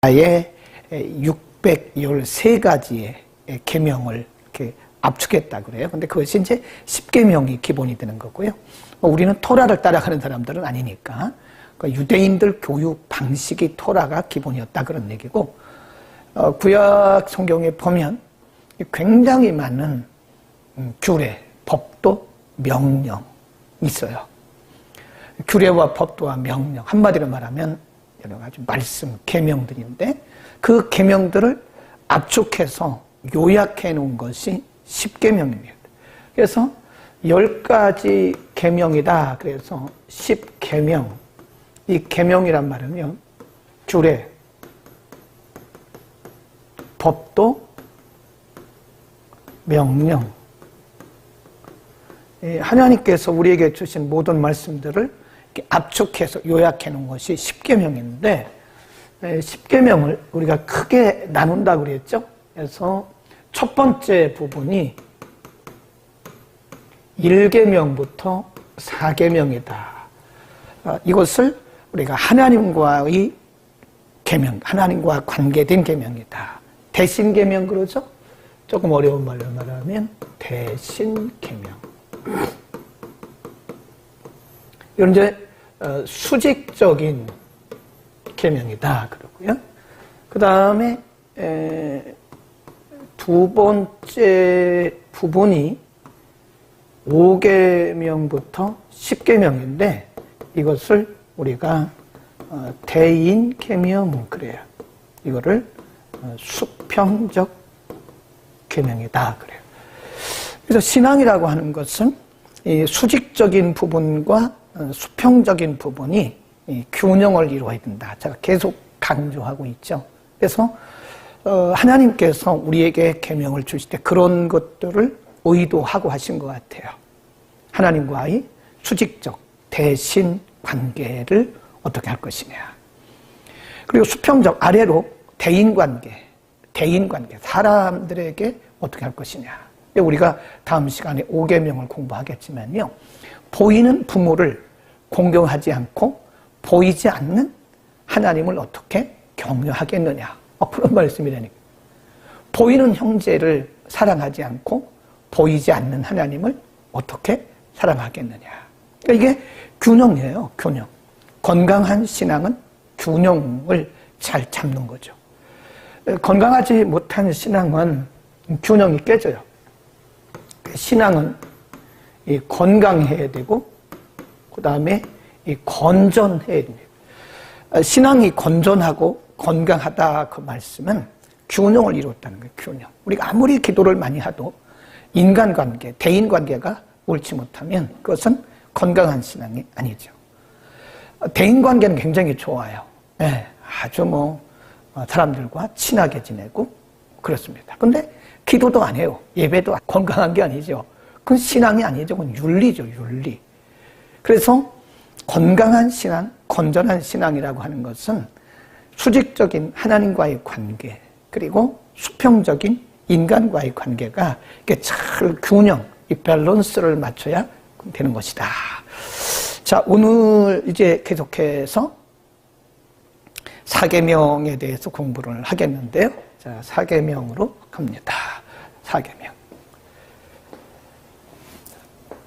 아예 613가지의 계명을 이렇게 압축했다 그래요. 근데 그것이 이제 10계명이 기본이 되는 거고요. 우리는 토라를 따라가는 사람들은 아니니까 유대인들 교육 방식이 토라가 기본이었다 그런 얘기고, 구약 성경에 보면 굉장히 많은 규례, 법도, 명령 있어요. 규례와 법도와 명령, 한마디로 말하면 여러 가지 말씀, 계명들인데 그 계명들을 압축해서 요약해 놓은 것이 10계명입니다. 그래서 10가지 계명이다. 그래서 10계명. 이 계명이란 말은요, 규례, 법도, 명령. 하나님께서 우리에게 주신 모든 말씀들을 압축해서 요약해 놓은 것이 10계명인데, 10계명을 우리가 크게 나눈다고 그랬죠. 그래서 첫 번째 부분이 1계명부터 4계명이다. 이것을 우리가 하나님과의 계명, 하나님과 관계된 계명이다. 대신 계명 그러죠? 조금 어려운 말로 말하면 대신 계명. 이런 이제 수직적인 계명이다 그러고요. 그 다음에 두 번째 부분이 5계명부터 10계명인데 이것을 우리가 대인계명 그래요. 이거를 수평적 계명이다 그래요. 그래서 신앙이라고 하는 것은 이 수직적인 부분과 수평적인 부분이 균형을 이루어야 된다. 제가 계속 강조하고 있죠. 그래서 하나님께서 우리에게 계명을 주실 때 그런 것들을 의도하고 하신 것 같아요. 하나님과의 수직적 대신 관계를 어떻게 할 것이냐. 그리고 수평적 아래로 대인관계, 사람들에게 어떻게 할 것이냐. 우리가 다음 시간에 5계명을 공부하겠지만요. 보이는 부모를 공경하지 않고 보이지 않는 하나님을 어떻게 경외하겠느냐. 그런 말씀이라니까. 보이는 형제를 사랑하지 않고 보이지 않는 하나님을 어떻게 사랑하겠느냐. 그러니까 이게 균형이에요. 균형. 건강한 신앙은 균형을 잘 잡는 거죠. 건강하지 못한 신앙은 균형이 깨져요. 신앙은 건강해야 되고 그 다음에 건전해야 됩니다. 신앙이 건전하고 건강하다 그 말씀은 균형을 이뤘다는 거예요. 균형. 우리가 아무리 기도를 많이 해도 인간관계, 대인관계가 옳지 못하면 그것은 건강한 신앙이 아니죠. 대인관계는 굉장히 좋아요. 네, 아주 사람들과 친하게 지내고 그렇습니다. 근데 기도도 안 해요. 예배도 건강한 게 아니죠. 그건 신앙이 아니죠. 그건 윤리죠, 윤리. 그래서 건강한 신앙, 건전한 신앙이라고 하는 것은 수직적인 하나님과의 관계, 그리고 수평적인 인간과의 관계가 이렇게 잘 균형, 이 밸런스를 맞춰야 되는 것이다. 자, 오늘 이제 계속해서 4계명에 대해서 공부를 하겠는데요. 자, 4계명으로 갑니다. 4계명.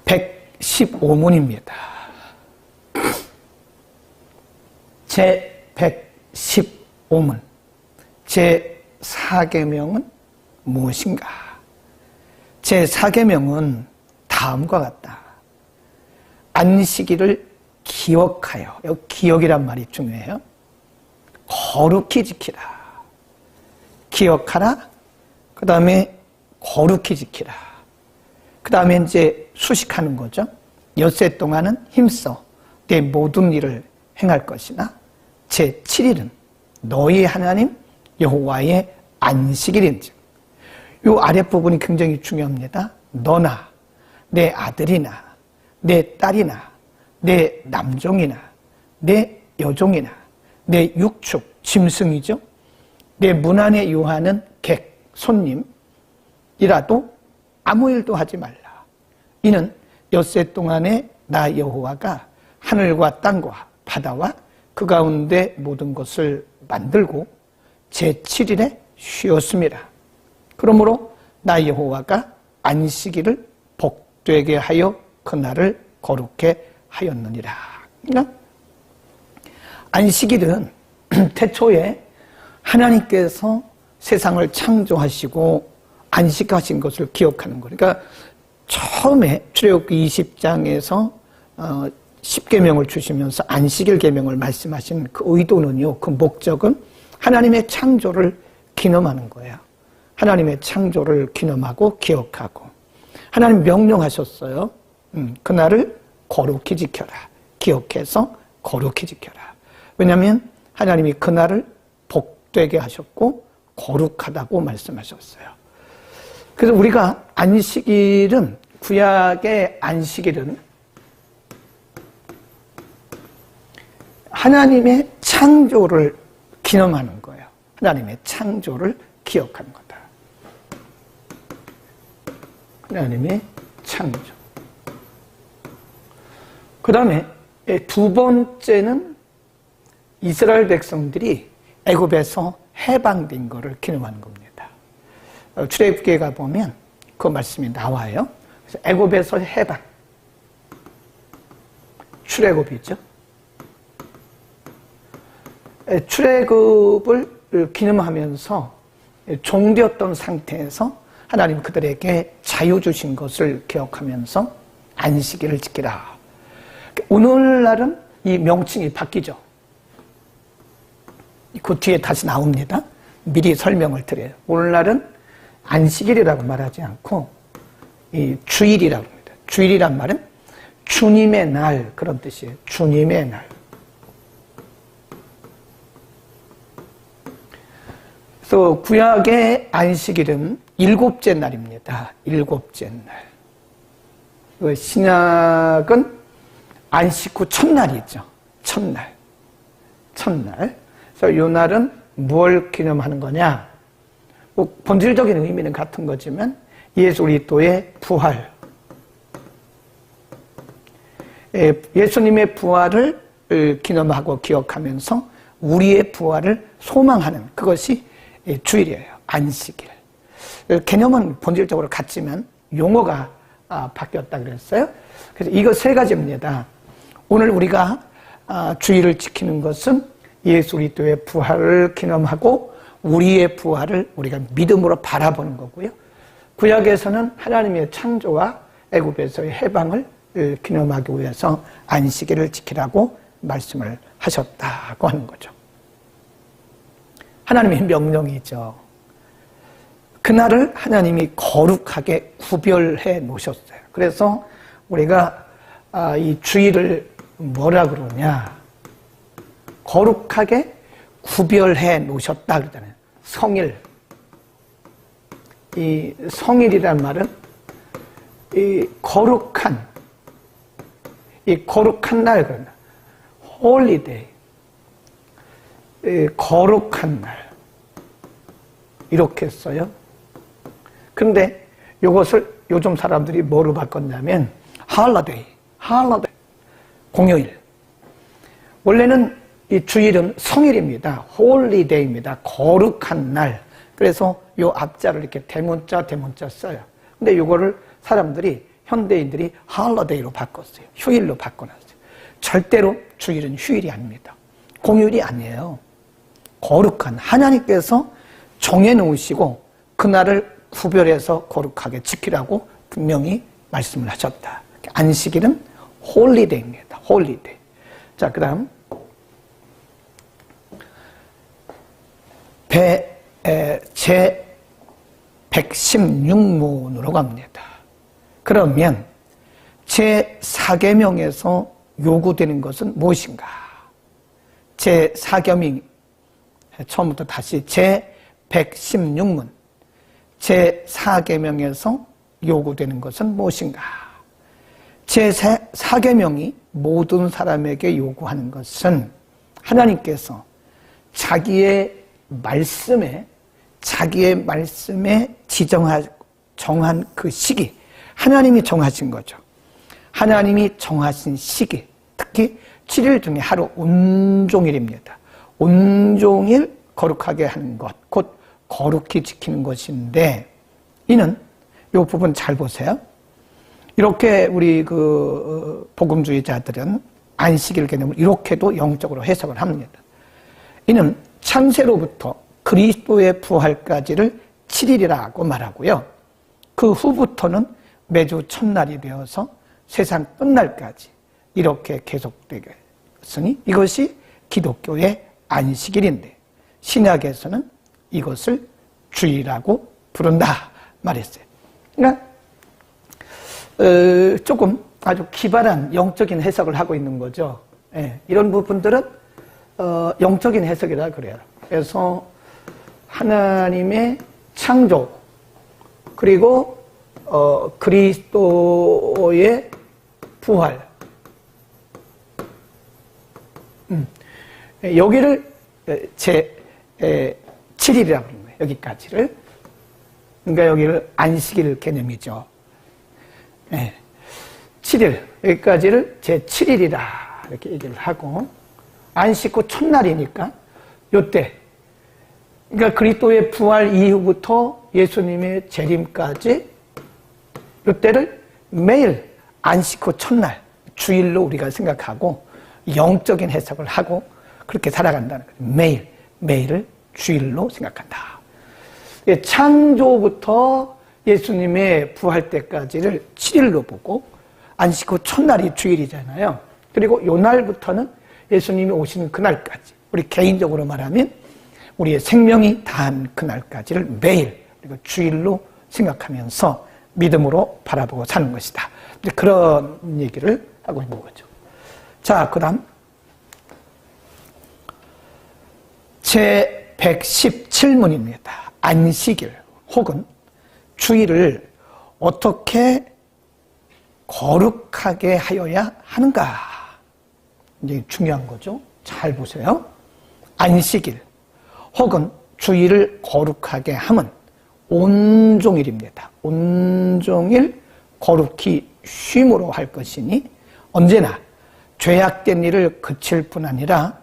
115문입니다. 제 115문. 제 4계명은 무엇인가? 제 4계명은 다음과 같다. 안식일을 기억하여. 여기 기억이란 말이 중요해요. 거룩히 지키라. 기억하라. 그 다음에 거룩히 지키라. 그 다음에 이제 수식하는 거죠. 엿새 동안은 힘써 내 모든 일을 행할 것이나 제7일은 너희 하나님 여호와의 안식일인즉. 이 아랫부분이 굉장히 중요합니다. 너나 내 아들이나 내 딸이나 내 남종이나 내 여종이나 내 육축, 짐승이죠. 내 문 안에 유하는 객, 손님이라도 아무 일도 하지 말라. 이는 엿새 동안에 나 여호와가 하늘과 땅과 바다와 그 가운데 모든 것을 만들고 제7일에 쉬었습니다. 그러므로 나 여호와가 안식일을 복되게 하여 그날을 거룩해 하였느니라. 그러니까 안식일은 태초에 하나님께서 세상을 창조하시고 안식하신 것을 기억하는 거예요. 그러니까 처음에 출애굽기 20장에서 10계명을 주시면서 안식일 계명을 말씀하신 그 의도는요, 그 목적은 하나님의 창조를 기념하는 거예요. 하나님의 창조를 기념하고 기억하고 하나님 명령하셨어요. 그날을 거룩히 지켜라. 기억해서 거룩히 지켜라. 왜냐하면 하나님이 그날을 복되게 하셨고 거룩하다고 말씀하셨어요. 그래서 우리가 안식일은, 구약의 안식일은 하나님의 창조를 기념하는 거예요. 하나님의 창조를 기억하는 거다. 하나님의 창조. 그 다음에 두 번째는 이스라엘 백성들이 애굽에서 해방된 것을 기념하는 겁니다. 출애굽기에 가보면 그 말씀이 나와요. 그래서 애굽에서 해방. 출애굽이죠. 출애굽을 기념하면서 종되었던 상태에서 하나님 그들에게 자유 주신 것을 기억하면서 안식일을 지키라. 오늘날은 이 명칭이 바뀌죠. 그 뒤에 다시 나옵니다. 미리 설명을 드려요. 오늘날은 안식일이라고 말하지 않고 이 주일이라고 합니다. 주일이란 말은 주님의 날, 그런 뜻이에요. 주님의 날. 그래서 구약의 안식일은 일곱째 날입니다. 일곱째 날. 신약은 안식 후 첫날이죠. 첫날. 그래서 이 날은 무엇을 기념하는 거냐? 뭐 본질적인 의미는 같은 거지만 예수 그리스도의 부활, 예수님의 부활을 기념하고 기억하면서 우리의 부활을 소망하는 그것이 주일이에요. 안식일. 개념은 본질적으로 같지만 용어가 바뀌었다 그랬어요. 그래서 이거 세 가지입니다. 오늘 우리가 주일을 지키는 것은 예수 그리스도의 부활을 기념하고 우리의 부활을 우리가 믿음으로 바라보는 거고요. 구약에서는 하나님의 창조와 애굽에서의 해방을 기념하기 위해서 안식일을 지키라고 말씀을 하셨다고 하는 거죠. 하나님의 명령이죠. 그날을 하나님이 거룩하게 구별해 놓으셨어요. 그래서 우리가 이 주일을 뭐라 그러냐? 거룩하게 구별해 놓으셨다 그러잖아요. 성일. 이 성일이란 말은 이 거룩한 날 그런다. 홀리데이. 거룩한 날. 이렇게 써요. 근데 이것을 요즘 사람들이 뭐로 바꿨냐면 holiday. 공휴일. 원래는 이 주일은 성일입니다. 홀리데이입니다. 거룩한 날. 그래서 이 앞자를 이렇게 대문자 써요. 근데 이거를 사람들이, 현대인들이 홀리데이로 바꿨어요. 휴일로 바꿔놨어요. 절대로 주일은 휴일이 아닙니다. 공휴일이 아니에요. 거룩한, 하나님께서 정해놓으시고 그날을 구별해서 거룩하게 지키라고 분명히 말씀을 하셨다. 안식일은 홀리데이입니다. 홀리데이. 자, 그 다음 제 116문으로 갑니다. 그러면 제 4계명에서 요구되는 것은 무엇인가? 제 4계명 처음부터 다시 제 116문 제 4계명에서 요구되는 것은 무엇인가? 제 4계명이 모든 사람에게 요구하는 것은 하나님께서 자기의 말씀에 정한 그 시기, 하나님이 정하신 거죠. 하나님이 정하신 시기, 특히 7일 중에 하루 온종일입니다. 온종일 거룩하게 하는 것, 곧 거룩히 지키는 것인데, 이는 이 부분 잘 보세요. 이렇게 우리 복음주의자들은 안식일 개념을 이렇게도 영적으로 해석을 합니다. 이는 창세로부터 그리스도의 부활까지를 7일이라고 말하고요. 그 후부터는 매주 첫날이 되어서 세상 끝날까지 이렇게 계속되겠으니 이것이 기독교의 안식일인데, 신약에서는 이것을 주일이라고 부른다 말했어요. 그러니까 조금 아주 기발한 영적인 해석을 하고 있는 거죠. 예, 이런 부분들은 영적인 해석이라 그래요. 그래서 하나님의 창조, 그리고 그리스도의 부활, 여기를 제 7일이라고 부르는 거예요. 여기까지를. 그러니까 여기를 안식일 개념이죠. 네. 7일, 여기까지를 제 7일이다 이렇게 얘기를 하고, 안식 후 첫날이니까 요때, 그러니까 그리스도의 부활 이후부터 예수님의 재림까지 요때를 매일 안식 후 첫날 주일로 우리가 생각하고 영적인 해석을 하고 그렇게 살아간다는 거예요. 매일을 주일로 생각한다. 창조부터 예수님의 부활 때까지를 7일로 보고 안식 후 첫날이 주일이잖아요. 그리고 요 날부터는 예수님이 오시는 그날까지, 우리 개인적으로 말하면 우리의 생명이 다한 그날까지를 매일 그리고 주일로 생각하면서 믿음으로 바라보고 사는 것이다. 그런 얘기를 하고 있는 거죠. 자, 그 다음 제 117문입니다. 안식일 혹은 주일을 어떻게 거룩하게 하여야 하는가? 이제 중요한 거죠. 잘 보세요. 안식일 혹은 주일을 거룩하게 함은 온종일입니다. 온종일 거룩히 쉼으로 할 것이니 언제나 죄악된 일을 그칠 뿐 아니라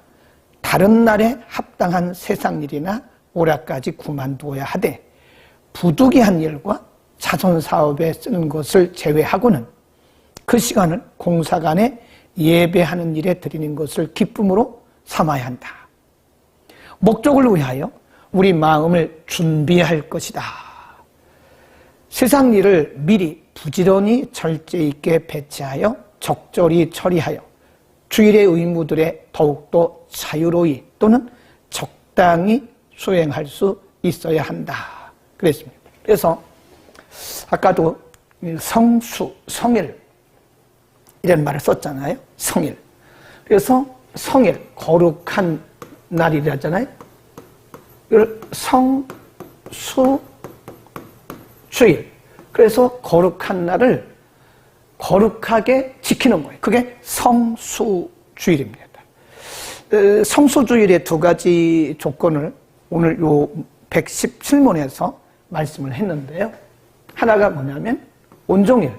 다른 날에 합당한 세상 일이나 오락까지 그만두어야 하되, 부득이한 일과 자선 사업에 쓰는 것을 제외하고는 그 시간을 공사간에 예배하는 일에 드리는 것을 기쁨으로 삼아야 한다. 목적을 위하여 우리 마음을 준비할 것이다. 세상 일을 미리 부지런히 절제 있게 배치하여 적절히 처리하여 주일의 의무들에 더욱더 자유로이 또는 적당히 수행할 수 있어야 한다. 그랬습니다. 그래서 아까도 성수, 성일 이런 말을 썼잖아요. 성일. 그래서 성일, 거룩한 날이라잖아요. 이걸 성수, 주일. 그래서 거룩한 날을 거룩하게 지키는 거예요. 그게 성수주일입니다. 성수주일의 두 가지 조건을 오늘 요 117문에서 말씀을 했는데요. 하나가 뭐냐면 온종일.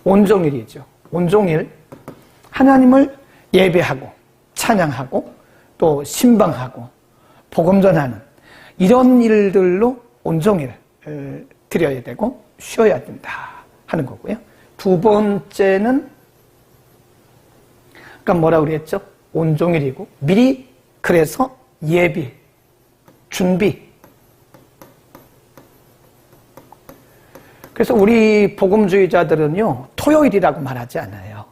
온종일이죠. 온종일 하나님을 예배하고 찬양하고 또 신방하고 복음 전하는 이런 일들로 온종일 드려야 되고 쉬어야 된다 하는 거고요. 두 번째는 그러니까 뭐라고 그랬죠? 온종일이고 미리 그래서 예비, 준비. 그래서 우리 복음주의자들은요 토요일이라고 말하지 않아요.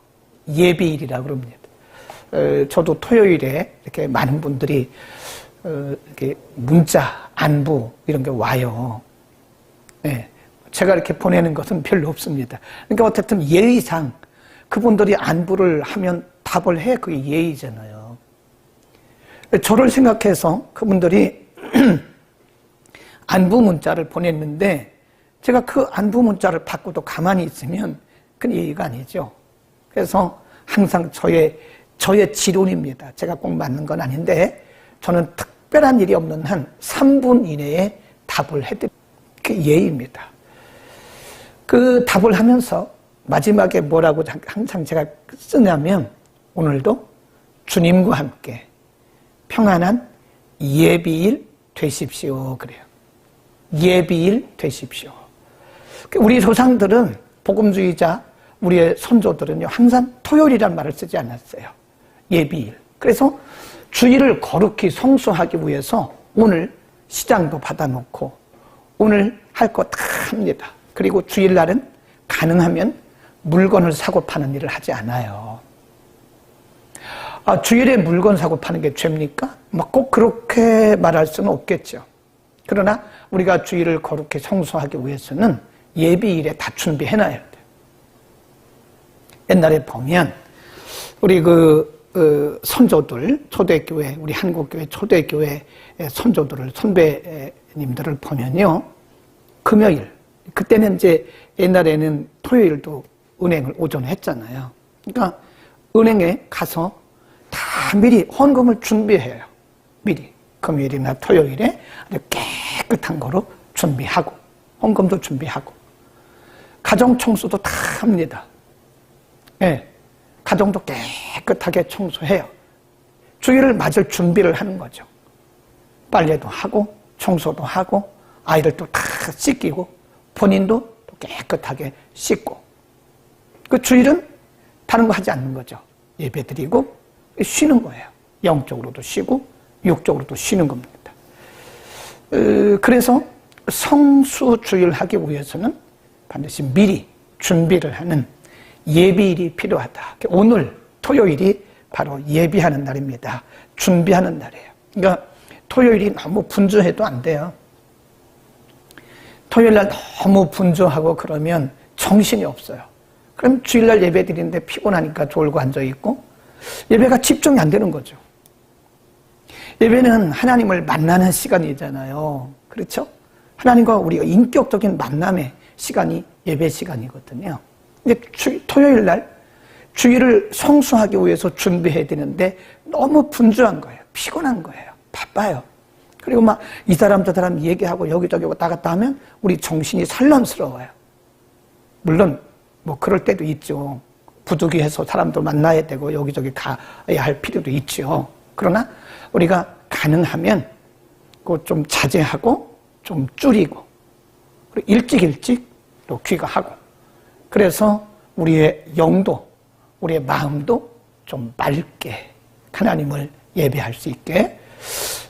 예비일이라고 그럽니다. 저도 토요일에 이렇게 많은 분들이 이렇게 문자, 안부 이런 게 와요. 네. 제가 이렇게 보내는 것은 별로 없습니다. 그러니까 어쨌든 예의상 그분들이 안부를 하면 답을 해. 그게 예의잖아요. 저를 생각해서 그분들이 안부 문자를 보냈는데 제가 그 안부 문자를 받고도 가만히 있으면 그건 예의가 아니죠. 그래서 항상 저의 지론입니다. 제가 꼭 맞는 건 아닌데 저는 특별한 일이 없는 한 3분 이내에 답을 해드립니다. 그게 예의입니다. 그 답을 하면서 마지막에 뭐라고 항상 제가 쓰냐면 오늘도 주님과 함께 평안한 예비일 되십시오. 그래요. 예비일 되십시오. 우리 조상들은 복음주의자, 우리의 선조들은요, 항상 토요일이란 말을 쓰지 않았어요. 예비일. 그래서 주일을 거룩히 성수하기 위해서 오늘 시장도 받아놓고 오늘 할 거 다 합니다. 그리고 주일날은 가능하면 물건을 사고 파는 일을 하지 않아요. 주일에 물건 사고 파는 게 죄입니까? 꼭 그렇게 말할 수는 없겠죠. 그러나 우리가 주일을 거룩히 성수하기 위해서는 예비일에 다 준비해놔야 돼요. 옛날에 보면 우리 선조들, 초대교회, 우리 한국교회 초대교회 선조들을, 선배님들을 보면요, 금요일, 그때는 이제 옛날에는 토요일도 은행을 오전에 했잖아요. 그러니까 은행에 가서 다 미리 헌금을 준비해요. 미리 금요일이나 토요일에 아주 깨끗한 거로 준비하고 헌금도 준비하고 가정 청소도 다 합니다. 예, 가정도 깨끗하게 청소해요. 주일을 맞을 준비를 하는 거죠. 빨래도 하고 청소도 하고 아이들도 다 씻기고 본인도 또 깨끗하게 씻고, 그 주일은 다른 거 하지 않는 거죠. 예배드리고 쉬는 거예요. 영적으로도 쉬고 육적으로도 쉬는 겁니다. 그래서 성수주일 하기 위해서는 반드시 미리 준비를 하는 예비일이 필요하다. 오늘 토요일이 바로 예비하는 날입니다. 준비하는 날이에요. 그러니까 토요일이 너무 분주해도 안 돼요. 토요일날 너무 분주하고 그러면 정신이 없어요. 그럼 주일날 예배 드리는데 피곤하니까 졸고 앉아있고 예배가 집중이 안 되는 거죠. 예배는 하나님을 만나는 시간이잖아요. 그렇죠? 하나님과 우리가 인격적인 만남의 시간이 예배 시간이거든요. 근데 토요일날 주일을 성수하기 위해서 준비해야 되는데 너무 분주한 거예요. 피곤한 거예요. 바빠요. 그리고 막 이 사람 저 사람 얘기하고 여기저기 왔다 갔다 하면 우리 정신이 산란스러워요. 물론 뭐 그럴 때도 있죠. 부득이해서 사람도 만나야 되고 여기저기 가야 할 필요도 있죠. 그러나 우리가 가능하면 그거 좀 자제하고 좀 줄이고 그리고 일찍 또 귀가하고, 그래서 우리의 영도 우리의 마음도 좀 맑게 하나님을 예배할 수 있게.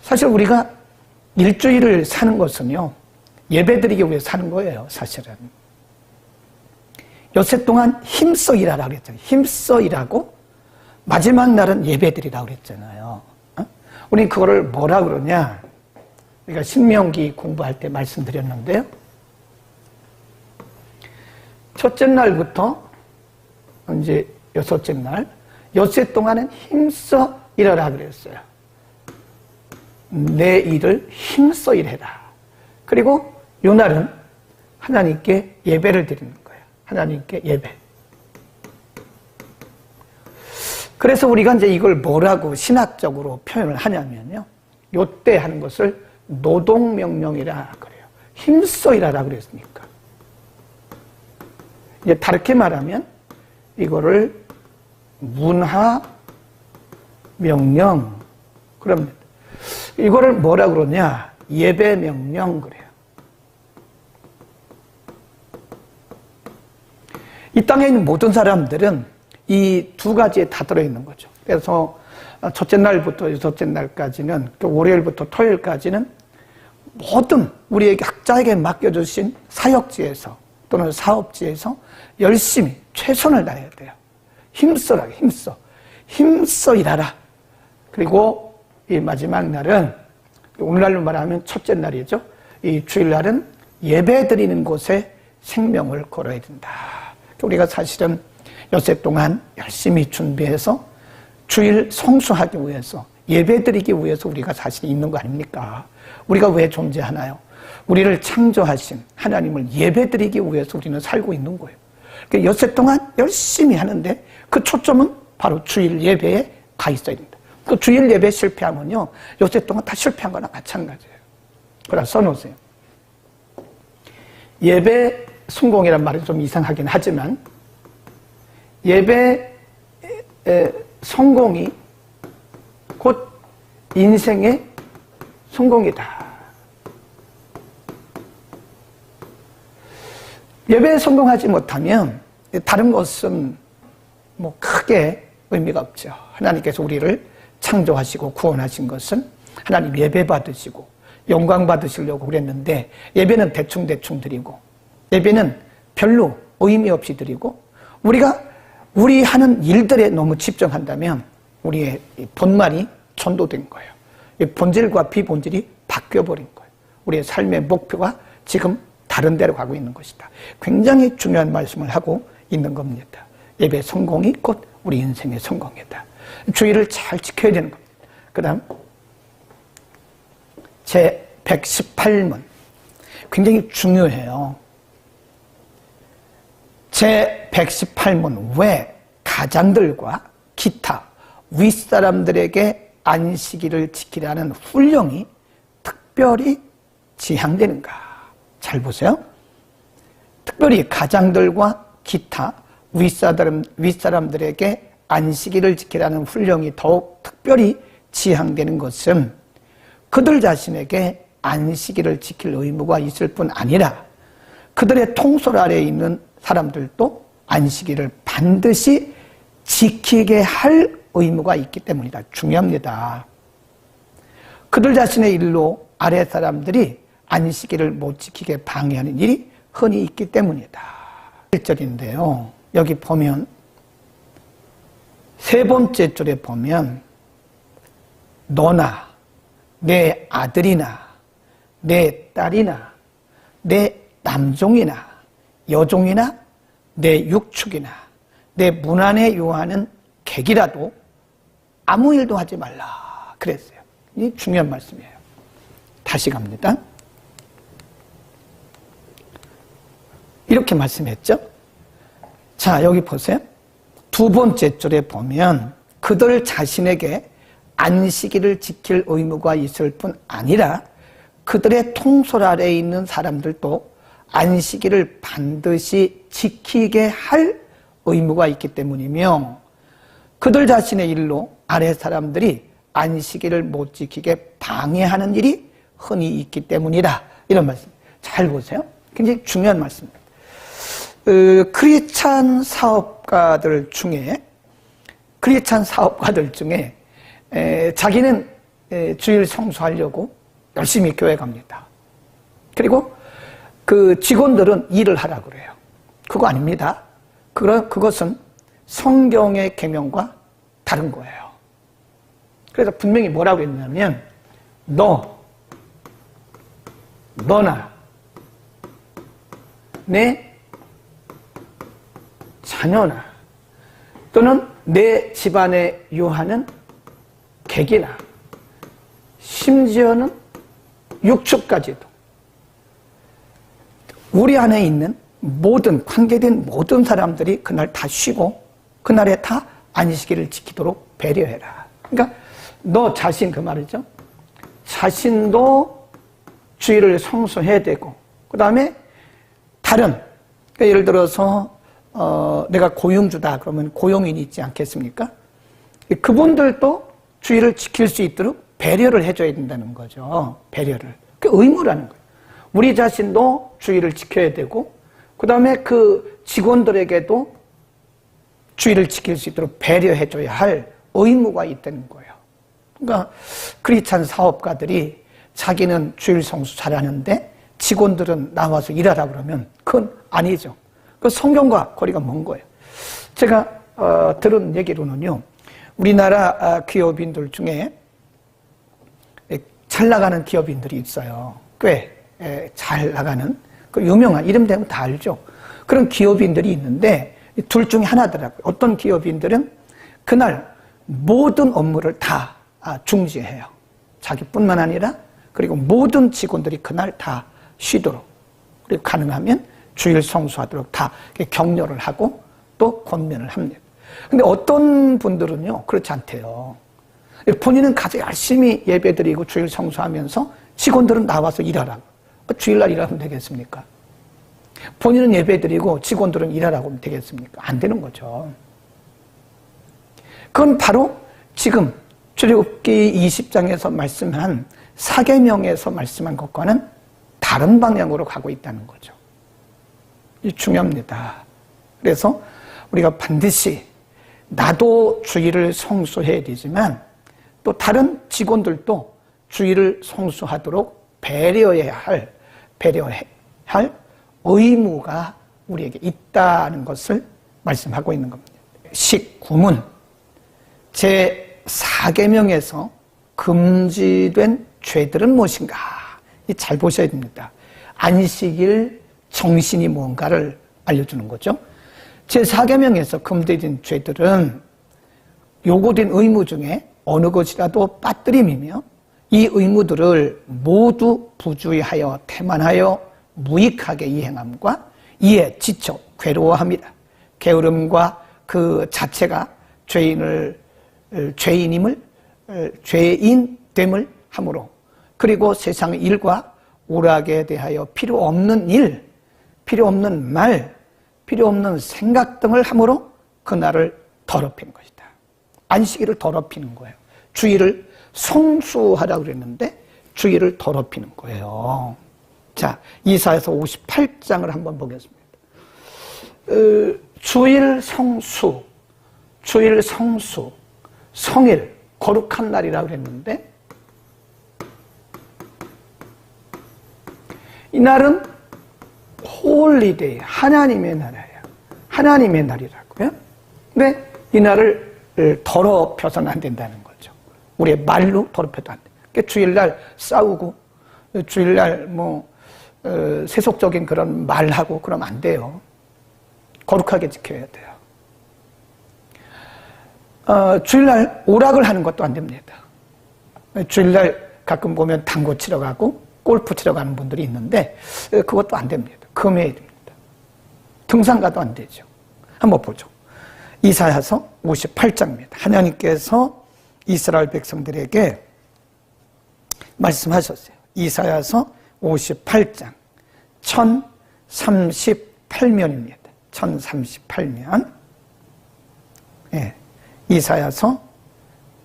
사실 우리가 일주일을 사는 것은요, 예배드리기 위해 사는 거예요. 사실은 엿새 동안 힘써 일하라 그랬잖아요. 힘써 일하고 마지막 날은 예배드리라고 그랬잖아요. 우리 그거를 뭐라 그러냐, 우리가 신명기 공부할 때 말씀드렸는데요, 첫째 날부터 이제 여섯째 날 엿새 동안은 힘써 일하라 그랬어요. 내 일을 힘써 일해라. 그리고 요 날은 하나님께 예배를 드리는 거예요. 하나님께 예배. 그래서 우리가 이제 이걸 뭐라고 신학적으로 표현을 하냐면요, 요때 하는 것을 노동명령이라 그래요. 힘써 일하라 그랬으니까. 이제 다르게 말하면 이거를 문화명령 그럽니다. 이거를 뭐라 그러냐, 예배명령 그래요. 이 땅에 있는 모든 사람들은 이 두 가지에 다 들어있는 거죠. 그래서 첫째 날부터 여섯째 날까지는, 월요일부터 토요일까지는 모든 우리에게 각자에게 맡겨주신 사역지에서 또는 사업지에서 열심히 최선을 다해야 돼요. 힘써라, 힘써 일하라. 그리고 이 마지막 날은, 오늘날로 말하면 첫째 날이죠. 이 주일날은 예배 드리는 곳에 생명을 걸어야 된다. 우리가 사실은 엿새 동안 열심히 준비해서 주일 성수하기 위해서, 예배 드리기 위해서 우리가 사실 있는 거 아닙니까? 우리가 왜 존재하나요? 우리를 창조하신 하나님을 예배 드리기 위해서 우리는 살고 있는 거예요. 그러니까 엿새 동안 열심히 하는데 그 초점은 바로 주일 예배에 가 있어야 된다. 그 주일 예배 실패하면요, 엿새 동안 다 실패한 거나 마찬가지예요. 그래서 써놓으세요. 예배 성공이란 말이 좀 이상하긴 하지만 예배 성공이 인생의 성공이다. 예배에 성공하지 못하면 다른 것은 뭐 크게 의미가 없죠. 하나님께서 우리를 창조하시고 구원하신 것은 하나님 예배 받으시고 영광 받으시려고 그랬는데, 예배는 대충 드리고, 예배는 별로 의미 없이 드리고, 우리 하는 일들에 너무 집중한다면 우리의 본말이 전도된 거예요. 본질과 비본질이 바뀌어버린 거예요. 우리의 삶의 목표가 지금 다른 데로 가고 있는 것이다. 굉장히 중요한 말씀을 하고 있는 겁니다. 예배 성공이 곧 우리 인생의 성공이다. 주의를 잘 지켜야 되는 겁니다. 그 다음 제 118문 굉장히 중요해요. 제 118문 왜 가장들과 기타 윗사람들에게 안식일을 지키라는 훈령이 특별히 지향되는가? 잘 보세요. 특별히 가장들과 기타 윗사람들에게 안식일을 지키라는 훈령이 더욱 특별히 지향되는 것은 그들 자신에게 안식일을 지킬 의무가 있을 뿐 아니라 그들의 통솔 아래에 있는 사람들도 안식일을 반드시 지키게 할 의무가 있기 때문이다. 중요합니다. 그들 자신의 일로 아래 사람들이 안식일을 못 지키게 방해하는 일이 흔히 있기 때문이다. 1절인데요. 여기 보면 세 번째 줄에 보면 너나 내 아들이나 내 딸이나 내 남종이나 여종이나 내 육축이나 내 문 안에 요하는 객이라도 아무 일도 하지 말라 그랬어요. 이 중요한 말씀이에요. 다시 갑니다. 이렇게 말씀했죠. 자, 여기 보세요. 두 번째 줄에 보면 그들 자신에게 안식일을 지킬 의무가 있을 뿐 아니라 그들의 통솔 아래에 있는 사람들도 안식일을 반드시 지키게 할 의무가 있기 때문이며 그들 자신의 일로 아래 사람들이 안식일을 못 지키게 방해하는 일이 흔히 있기 때문이다. 이런 말씀. 잘 보세요. 굉장히 중요한 말씀입니다. 크리스찬 사업가들 중에 자기는 주일 성수하려고 열심히 교회 갑니다. 그리고 그 직원들은 일을 하라 그래요. 그거 아닙니다. 그것은 성경의 계명과 다른 거예요. 그래서 분명히 뭐라고 했냐면 너나 내 자녀나 또는 내 집안에 요하는 객이나 심지어는 육축까지도 우리 안에 있는 모든 관계된 모든 사람들이 그날 다 쉬고 그날에 다 안식일을 지키도록 배려해라. 그러니까 너 자신 그 말이죠. 자신도 주일을 성수해야 되고 그 다음에 다른 그러니까 예를 들어서 내가 고용주다 그러면 고용인이 있지 않겠습니까? 그분들도 주일을 지킬 수 있도록 배려를 해줘야 된다는 거죠. 배려를. 그 의무라는 거예요. 우리 자신도 주일을 지켜야 되고 그 다음에 그 직원들에게도 주일을 지킬 수 있도록 배려해줘야 할 의무가 있다는 거예요. 그러니까 크리스찬 사업가들이 자기는 주일 성수 잘하는데 직원들은 나와서 일하라 그러면 그건 아니죠. 그 성경과 거리가 먼 거예요. 제가 들은 얘기로는요. 우리나라 기업인들 중에 잘 나가는 기업인들이 있어요. 꽤 잘 나가는 그 유명한 이름 대면 다 알죠. 그런 기업인들이 있는데 둘 중에 하나더라고요. 어떤 기업인들은 그날 모든 업무를 다 중지해요. 자기뿐만 아니라 그리고 모든 직원들이 그날 다 쉬도록 그리고 가능하면 주일 성수하도록 다 격려를 하고 또 권면을 합니다. 근데 어떤 분들은요 그렇지 않대요. 본인은 가서 열심히 예배드리고 주일 성수하면서 직원들은 나와서 일하라고. 주일날 일하면 되겠습니까? 본인은 예배드리고 직원들은 일하라고 하면 되겠습니까? 안 되는 거죠. 그건 바로 지금 출애굽기 20장에서 말씀한 사계명에서 말씀한 것과는 다른 방향으로 가고 있다는 거죠. 이 중요합니다. 그래서 우리가 반드시 나도 주일을 성수해야 되지만 또 다른 직원들도 주일을 성수하도록 배려해야 할 의무가 우리에게 있다는 것을 말씀하고 있는 겁니다. 19문 제4계명에서 금지된 죄들은 무엇인가? 잘 보셔야 됩니다. 안식일 정신이 뭔가를 알려주는 거죠. 제4계명에서 금지된 죄들은 요구된 의무 중에 어느 것이라도 빠뜨림이며 이 의무들을 모두 부주의하여 태만하여 무익하게 이행함과 이에 지쳐 괴로워합니다. 게으름과 그 자체가 죄인됨을 함으로 그리고 세상의 일과 오락에 대하여 필요 없는 일, 필요 없는 말, 필요 없는 생각 등을 함으로 그날을 더럽히는 것이다. 안식일을 더럽히는 거예요. 주일을 성수하라고 그랬는데 주일을 더럽히는 거예요. 자, 이사야서 58장을 한번 보겠습니다. 주일 성수, 성일, 거룩한 날이라고 그랬는데 이 날은 홀리데이, 하나님의 날이에요. 하나님의 날이라고요. 근데 이 날을 더럽혀서는 안 된다는 거죠. 우리의 말로 더럽혀도 안 돼요. 그러니까 주일날 싸우고 주일날 세속적인 그런 말하고 그러면 안 돼요. 거룩하게 지켜야 돼요. 주일날 오락을 하는 것도 안 됩니다. 주일날 가끔 보면 당구 치러 가고 골프 치러 가는 분들이 있는데 그것도 안 됩니다. 금해야 됩니다. 등산 가도 안 되죠. 한번 보죠. 이사야서 58장입니다. 하나님께서 이스라엘 백성들에게 말씀하셨어요. 이사야서 58장 1038면입니다. 1038면. 예. 이사야서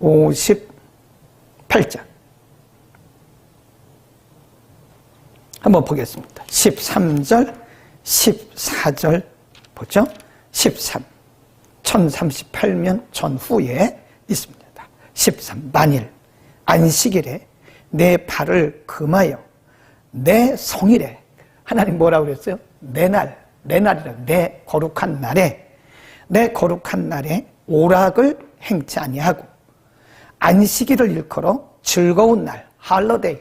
58장. 한번 보겠습니다. 13절, 14절 보죠? 13. 1038면 전후에 있습니다. 13. 만일 안식일에 내 발을 금하여 내 성일에 하나님 뭐라고 그랬어요? 내 날이라 내 거룩한 날에 오락을 행치 아니하고 안식일을 일컬어 즐거운 날, 할러데이.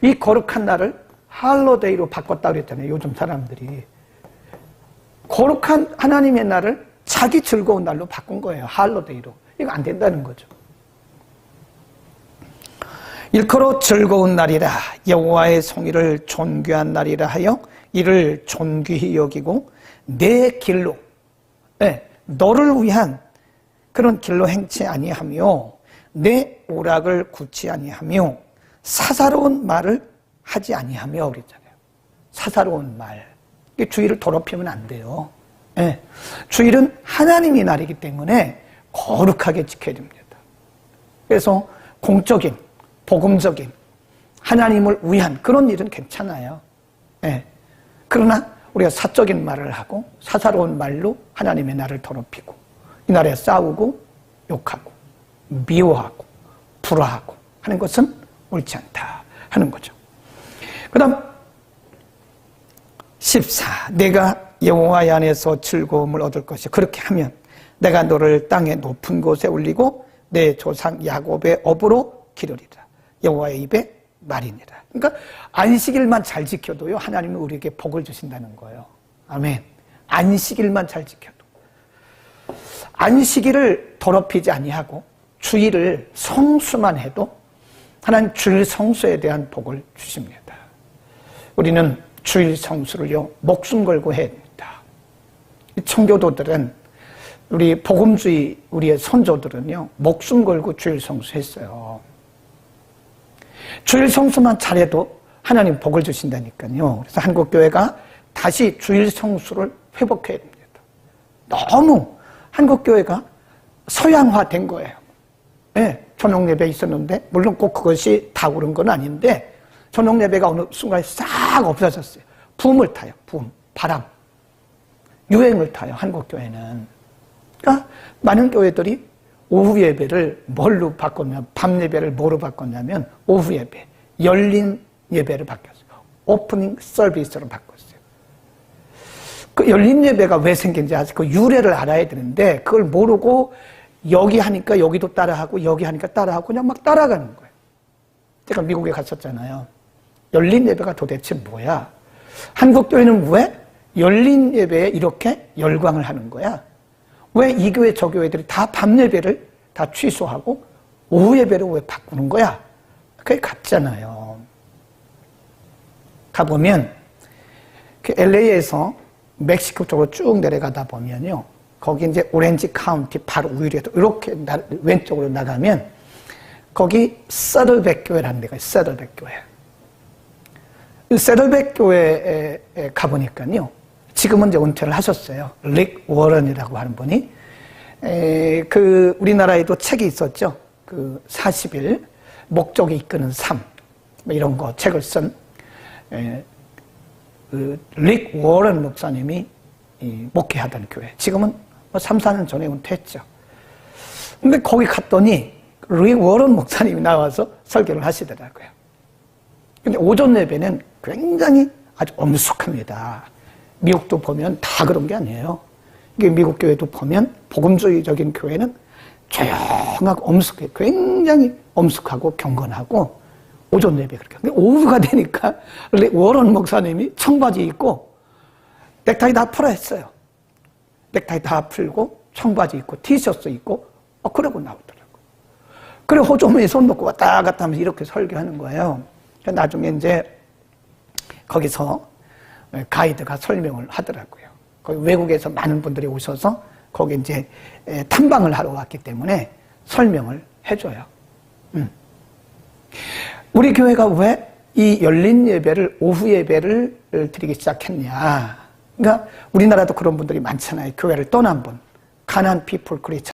이 거룩한 날을 할러데이로 바꿨다고 그랬잖아요. 요즘 사람들이. 거룩한 하나님의 날을 자기 즐거운 날로 바꾼 거예요. 할러데이로. 이거 안 된다는 거죠. 일컬어 즐거운 날이라 여호와의 성일을 존귀한 날이라 하여 이를 존귀히 여기고 내 길로 너를 위한 그런 길로 행치 아니하며 내 오락을 굳지 아니하며 사사로운 말을 하지 아니하며 그랬잖아요. 사사로운 말. 주일을 더럽히면 안 돼요. 주일은 하나님의 날이기 때문에 거룩하게 지켜야 됩니다. 그래서 공적인, 복음적인, 하나님을 위한 그런 일은 괜찮아요. 그러나 우리가 사적인 말을 하고 사사로운 말로 하나님의 날을 더럽히고 이 날에 싸우고 욕하고 미워하고 불화하고 하는 것은 옳지 않다 하는 거죠. 그 다음 14. 내가 여호와의 안에서 즐거움을 얻을 것이 그렇게 하면 내가 너를 땅의 높은 곳에 올리고 내 조상 야곱의 업으로 기르리라. 여호와의 입에 말이니라. 그러니까 안식일만 잘 지켜도요 하나님은 우리에게 복을 주신다는 거예요. 아멘. 안식일만 잘 지켜도 안식일을 더럽히지 아니하고 주일을 성수만 해도 하나님 주일 성수에 대한 복을 주십니다. 우리는 주일 성수를요 목숨 걸고 해야 됩니다. 청교도들은 우리 복음주의 우리의 선조들은요 목숨 걸고 주일 성수했어요. 주일 성수만 잘해도 하나님 복을 주신다니까요. 그래서 한국교회가 다시 주일 성수를 회복해야 됩니다. 너무 한국교회가 서양화된 거예요. 저녁 예배 있었는데, 물론 꼭 그것이 다 그런 건 아닌데, 저녁 예배가 어느 순간에 싹 없어졌어요. 붐을 타요. 붐, 바람. 유행을 타요, 한국 교회는. 그러니까 많은 교회들이 오후 예배를 뭘로 바꿨냐면, 밤 예배를 뭐로 바꿨냐면, 오후 예배, 열린 예배를 바뀌었어요. 오프닝 서비스로 바꿨어요. 그 열린 예배가 왜 생긴지 아직 그 유래를 알아야 되는데, 그걸 모르고 여기 하니까 여기도 따라하고, 여기 하니까 따라하고, 그냥 막 따라가는 거예요. 제가 미국에 갔었잖아요. 열린 예배가 도대체 뭐야? 한국 교회는 왜 열린 예배에 이렇게 열광을 하는 거야? 왜 이 교회 저 교회들이 다 밤 예배를 다 취소하고 오후 예배로 왜 바꾸는 거야? 그게 같잖아요. 가보면 그 LA에서 멕시코 쪽으로 쭉 내려가다 보면요, 거기 이제 오렌지 카운티 바로 우유리에서 이렇게 왼쪽으로 나가면 거기 서들백 교회라는 데가 있어요. 서들백 교회. 세들백 교회에 가보니까요, 지금은 이제 은퇴를 하셨어요. 릭 워런이라고 하는 분이. 그, 우리나라에도 책이 있었죠. 그 40일, 목적이 이끄는 삶. 뭐 이런 거 책을 쓴, 그, 릭 워런 목사님이 목회하던 교회. 지금은 뭐 3, 4년 전에 은퇴했죠. 근데 거기 갔더니 릭 워런 목사님이 나와서 설교를 하시더라고요. 근데 오전 예배는 굉장히 아주 엄숙합니다. 미국도 보면 다 그런 게 아니에요. 이게 미국 교회도 보면 복음주의적인 교회는 조용하고 엄숙해, 굉장히 엄숙하고 경건하고 오전 예배 그렇게. 근데 오후가 되니까 워런 목사님이 청바지 입고 넥타이 다 풀어 했어요. 넥타이 다 풀고 청바지 입고 티셔츠 입고 그러고 나오더라고요. 그리고 호조무에 손 놓고 왔다 갔다 하면서 이렇게 설교하는 거예요. 나중에 이제 거기서 가이드가 설명을 하더라고요. 거기 외국에서 많은 분들이 오셔서 거기 이제 탐방을 하러 왔기 때문에 설명을 해줘요. 우리 교회가 왜 이 열린 예배를, 오후 예배를 드리기 시작했냐. 그러니까 우리나라도 그런 분들이 많잖아요. 교회를 떠난 분. 가난 피플 크리스천